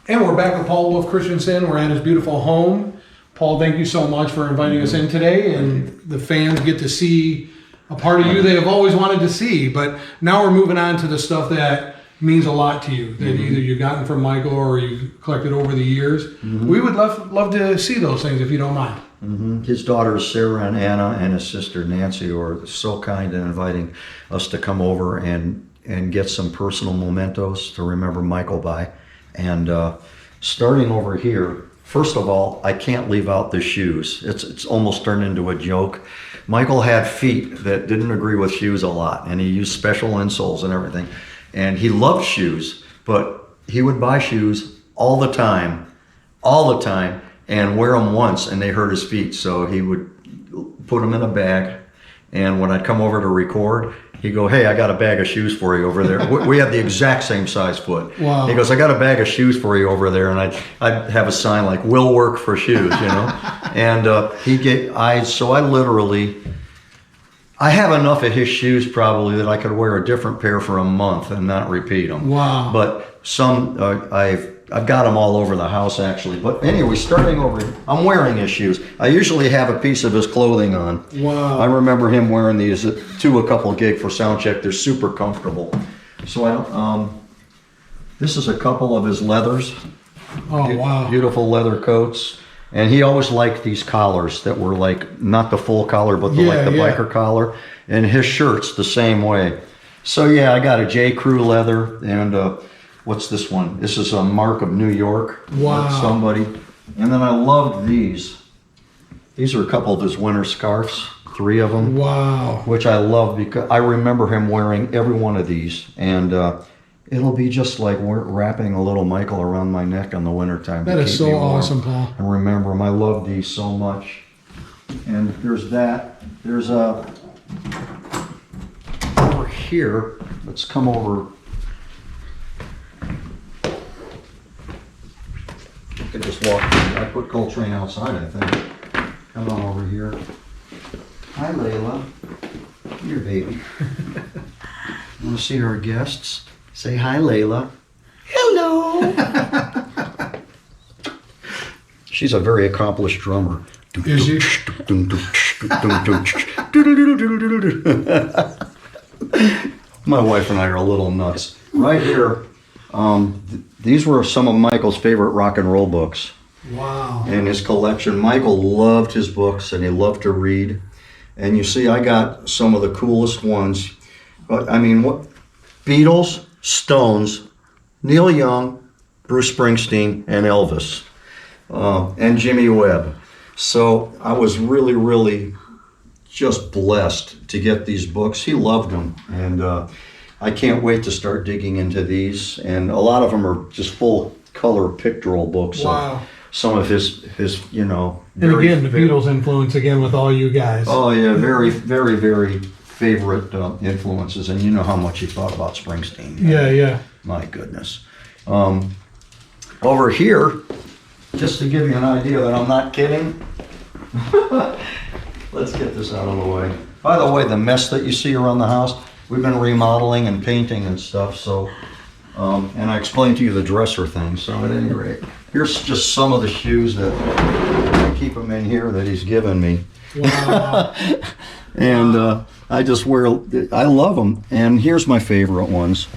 And we're back with Paul Wolf Christensen. We're at his beautiful home. Paul, thank you so much for inviting us in today. And the fans get to see a part of you they have always wanted to see. But now we're moving on to the stuff that means a lot to you, that either you've gotten from Michael or you've collected over the years. We would love to see those things if you don't mind. His daughters Sarah and Anna and his sister Nancy were so kind in inviting us to come over and get some personal mementos to remember Michael by. And starting over here, first of all, I can't leave out the shoes. It's almost turned into a joke. Michael had feet that didn't agree with shoes a lot, and he used special insoles and everything. And he loved shoes, but he would buy shoes all the time, and wear them once, and they hurt his feet. So he would put them in a bag, and when I'd come over to record, he'd go, "Hey, I got a bag of shoes for you over there." We had the exact same size foot. Wow. He goes, "I got a bag of shoes for you over there," and I'd have a sign like "Will work for shoes," you know. And I have enough of his shoes probably that I could wear a different pair for a month and not repeat them. Wow. But some I've got them all over the house actually. But anyway, starting over, I'm wearing his shoes. I usually have a piece of his clothing on. Wow. I remember him wearing these to a couple gig for sound check. They're super comfortable. So this is a couple of his leathers. Oh, wow. Beautiful leather coats. And he always liked these collars that were like, not the full collar, but the biker collar. And his shirts the same way. So yeah, I got a J. Crew leather, and what's this one? This is a Mark of New York. Wow. Somebody. And then I loved these. These are a couple of his winter scarves, 3 of them. Wow. Which I love because I remember him wearing every one of these. And it'll be just like wrapping a little Michael around my neck in the wintertime. That is so awesome, Paul. And remember him. I love these so much. And there's that. There's over here. Let's come over. I could just walk. I put Coltrane outside, I think. Come on over here. Hi, Layla. Here, baby. Want to see our guests? Say hi, Layla. Hello. She's a very accomplished drummer. Is she? My wife and I are a little nuts. Right here, these were some of Michael's favorite rock and roll books. Wow. In his collection. Michael loved his books and he loved to read. And you see, I got some of the coolest ones. But I mean, what? Beatles, Stones, Neil Young, Bruce Springsteen, and Elvis, and Jimmy Webb. So I was really, really just blessed to get these books. He loved them, and I can't wait to start digging into these. And a lot of them are just full color pictorial books. Wow. Some of his, you know. And again, the Beatles influence again with all you guys. Oh yeah, very, very, very favorite influences, and you know how much he thought about Springsteen. Yeah. My goodness. Over here, just to give you an idea that I'm not kidding, let's get this out of the way. By the way, the mess that you see around the house, we've been remodeling and painting and stuff, so, and I explained to you the dresser thing, so at any rate, here's just some of the shoes that I keep them in here that he's given me. Wow. And I love them. And here's my favorite ones.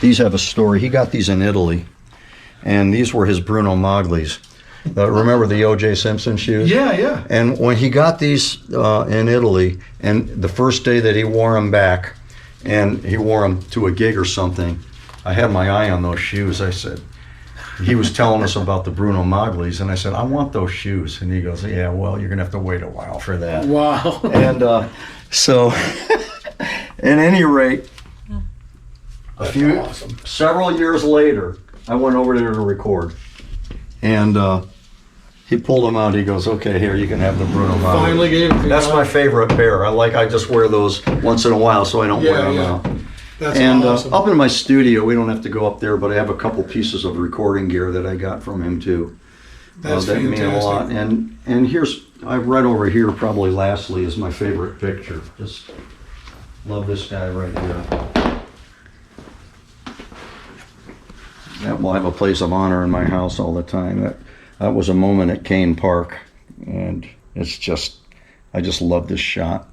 These have a story. He got these in Italy. And these were his Bruno Magli's. Remember the O.J. Simpson shoes? Yeah. And when he got these in Italy, and the first day that he wore them back, and he wore them to a gig or something, I had my eye on those shoes. I said, he was telling us about the Bruno Magli's, and I said, "I want those shoes." And he goes, "Yeah, well, you're going to have to wait a while for that." Wow. And so, at any rate, several years later, I went over there to record, and he pulled them out. He goes, "Okay, here, you can have the Bruno Magli." Finally gave it to you. That's my favorite pair. I just wear those once in a while, so I don't wear them out. That's and awesome. Up in my studio, we don't have to go up there, but I have a couple pieces of recording gear that I got from him too. That's that fantastic. mean a lot. And here's, right over here, probably lastly, is my favorite picture. Just love this guy right here. Well, I have a place of honor in my house all the time. That was a moment at Kane Park, and I just love this shot.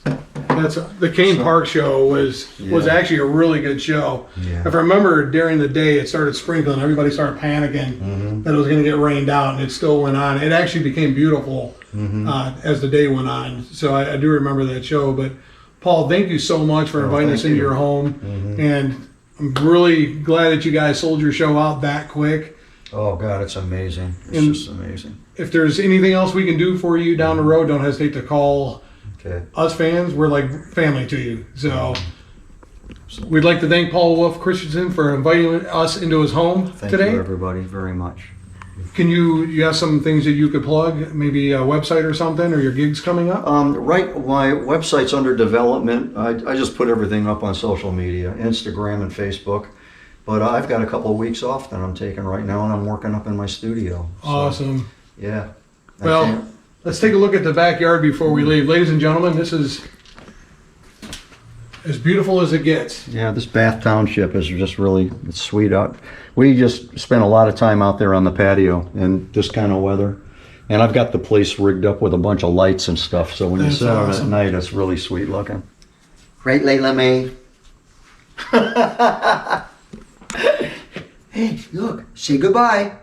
That's the Kane Park show was actually a really good show. Yeah. If I remember, during the day it started sprinkling. Everybody started panicking that it was going to get rained out, and it still went on. It actually became beautiful as the day went on. So I do remember that show. But Paul, thank you so much for inviting us into your home, and I'm really glad that you guys sold your show out that quick. Oh God, it's amazing. It's just amazing. If there's anything else we can do for you down the road, don't hesitate to call. Okay. Us fans, we're like family to you. So we'd like to thank Paul Wolf Christensen for inviting us into his home today. Thank you, everybody, very much. Can you have some things that you could plug? Maybe a website or something, or your gigs coming up? Right, my website's under development. I just put everything up on social media, Instagram and Facebook. But I've got a couple of weeks off that I'm taking right now, and I'm working up in my studio. So, Awesome. yeah. Well, let's take a look at the backyard before we leave. Ladies and gentlemen, this is as beautiful as it gets. Yeah, this Bath Township is just it's sweet out. We just spent a lot of time out there on the patio in this kind of weather. And I've got the place rigged up with a bunch of lights and stuff, so when you sit out at night, it's really sweet looking. Right, Layla May? Hey, look, say goodbye.